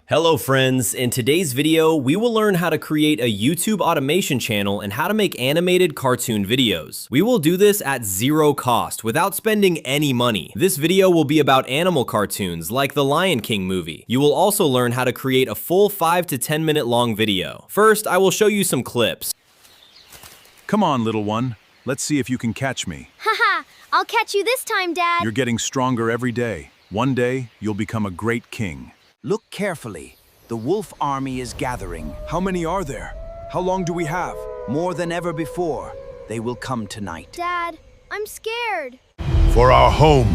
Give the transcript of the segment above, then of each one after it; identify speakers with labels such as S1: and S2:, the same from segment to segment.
S1: Hello friends, in today's video, we will learn how to create a YouTube automation channel and how to make animated cartoon videos. We will do this at zero cost without spending any money. This video will be about animal cartoons like the Lion King movie. You will also learn how to create a full 5 to 10 minute long video. First, I will show you some clips.
S2: Come on, little one. Let's see if you can catch me.
S3: Haha, I'll catch you this time, Dad.
S2: You're getting stronger every day. One day, you'll become a great king.
S4: Look carefully. The wolf army is gathering.
S5: How many are there? How long do we have?
S4: More than ever before. They will come tonight.
S3: Dad, I'm scared.
S6: For our home,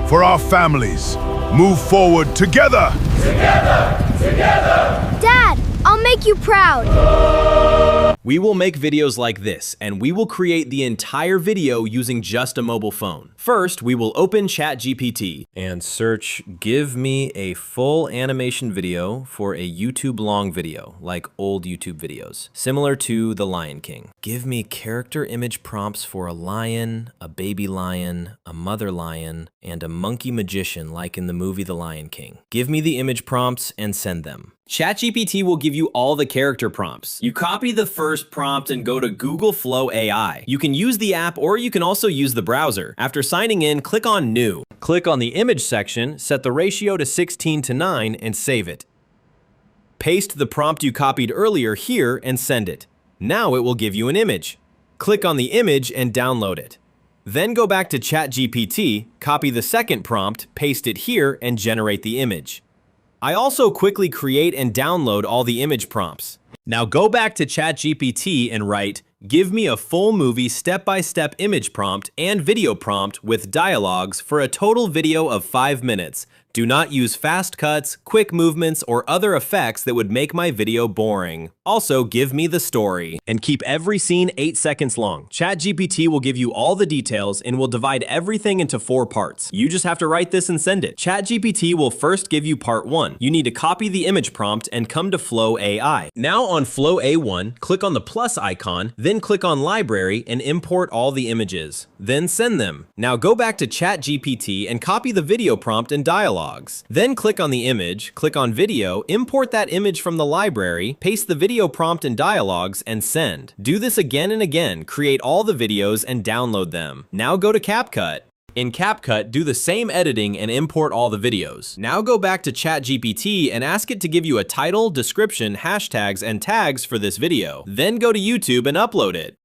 S6: for our families, move forward together!
S3: Dad, I'll make you proud.
S1: We will make videos like this, and we will create the entire video using just a mobile phone. First, we will open ChatGPT and search, give me a full animation video for a YouTube long video, like old YouTube videos, similar to The Lion King. Give me character image prompts for a lion, a baby lion, a mother lion, and a monkey magician like in the movie The Lion King. Give me the image prompts and send them. ChatGPT will give you all the character prompts. You copy the first prompt and go to Google Flow AI. You can use the app or you can also use the browser. After signing in, click on New. Click on the image section, set the ratio to 16:9 and save it. Paste the prompt you copied earlier here and send it. Now it will give you an image. Click on the image and download it. Then go back to ChatGPT, copy the second prompt, paste it here and generate the image. I also quickly create and download all the image prompts. Now go back to ChatGPT and write, give me a full movie step-by-step image prompt and video prompt with dialogues for a total video of 5 minutes. Do not use fast cuts, quick movements, or other effects that would make my video boring. Also, give me the story. And keep every scene 8 seconds long. ChatGPT will give you all the details and will divide everything into 4 parts. You just have to write this and send it. ChatGPT will first give you part 1. You need to copy the image prompt and come to Flow AI. Now on Flow A1, click on the plus icon, then click on Library and import all the images. Then send them. Now go back to ChatGPT and copy the video prompt and dialogue. Then click on the image, click on video, import that image from the library, paste the video prompt and dialogues, and send. Do this again and again, create all the videos and download them. Now go to CapCut. In CapCut, do the same editing and import all the videos. Now go back to ChatGPT and ask it to give you a title, description, hashtags, and tags for this video. Then go to YouTube and upload it.